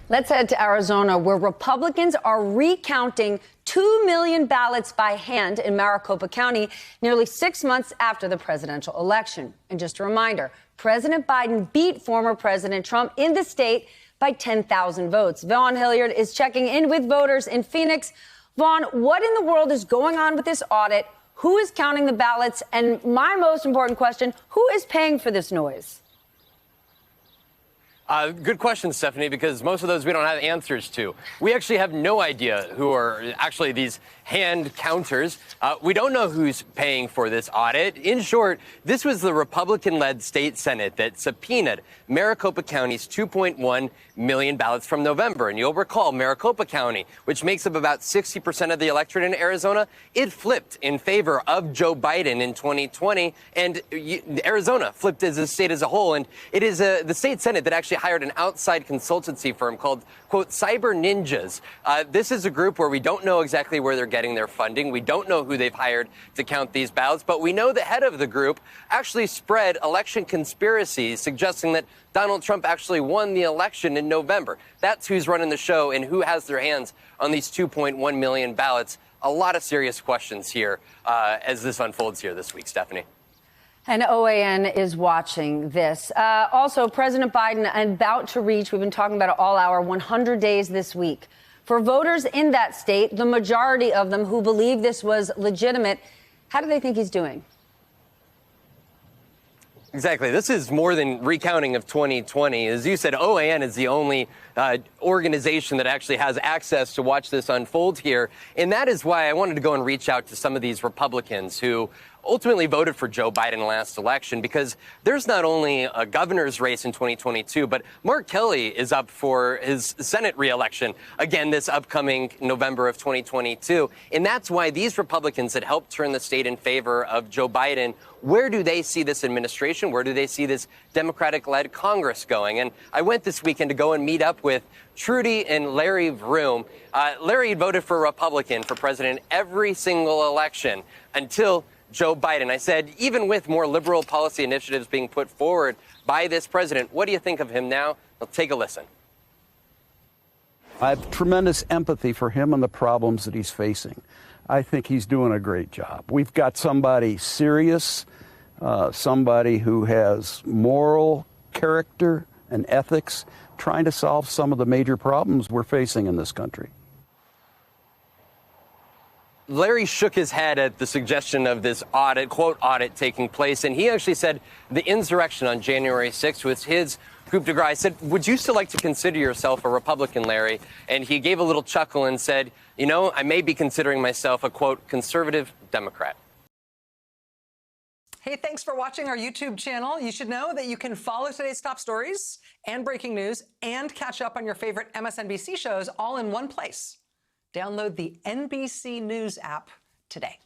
Let's head to Arizona, where Republicans are recounting 2 million ballots by hand in Maricopa County, nearly 6 months after the presidential election. And just a reminder, President Biden beat former President Trump in the state by 10,000 votes. Vaughn Hilliard is checking in with voters in Phoenix. Vaughn, what in the world is going on with this audit? Who is counting the ballots? And my most important question, who is paying for this noise? Good question, Stephanie, because most of those we don't have answers to. We actually have no idea who are actually these hand counters. We don't know who's paying for this audit. In short, this was the Republican-led state Senate that subpoenaed Maricopa County's 2.1 million ballots from November. And you'll recall Maricopa County, which makes up about 60% of the electorate in Arizona, it flipped in favor of Joe Biden in 2020. And Arizona flipped as a state as a whole. And it is the state Senate that actually hired an outside consultancy firm called, quote, Cyber Ninjas. This is a group where we don't know exactly where they're getting their funding. We don't know who they've hired to count these ballots, but we know the head of the group actually spread election conspiracies suggesting that Donald Trump actually won the election in November. That's who's running the show and who has their hands on these 2.1 million ballots. A lot of serious questions here as this unfolds here this week, Stephanie. And OAN is watching this. Also, President Biden about to reach, we've been talking about it all hour, 100 days this week. For voters in that state, the majority of them who believe this was legitimate, how do they think he's doing? Exactly. This is more than recounting of 2020. As you said, OAN is the only organization that actually has access to watch this unfold here. And that is why I wanted to go and reach out to some of these Republicans who ultimately voted for Joe Biden last election, because there's not only a governor's race in 2022, but Mark Kelly is up for his Senate reelection again this upcoming November of 2022. And that's why these Republicans that helped turn the state in favor of Joe Biden, where do they see this administration? Where do they see this Democratic-led Congress going? And I went this weekend to go and meet up with Trudy and Larry Vroom. Larry voted for a Republican for president every single election until Joe Biden. I said, even with more liberal policy initiatives being put forward by this president, what do you think of him now? Well, take a listen. I have tremendous empathy for him and the problems that he's facing. I think he's doing a great job. We've got somebody serious, somebody who has moral character and ethics, trying to solve some of the major problems we're facing in this country. Larry shook his head at the suggestion of this audit, quote, audit taking place. And he actually said the insurrection on January 6th was his coup de grace. I said, would you still like to consider yourself a Republican, Larry? And he gave a little chuckle and said, you know, I may be considering myself a, quote, conservative Democrat. Hey, thanks for watching our YouTube channel. You should know that you can follow today's top stories and breaking news and catch up on your favorite MSNBC shows all in one place. Download the NBC News app today.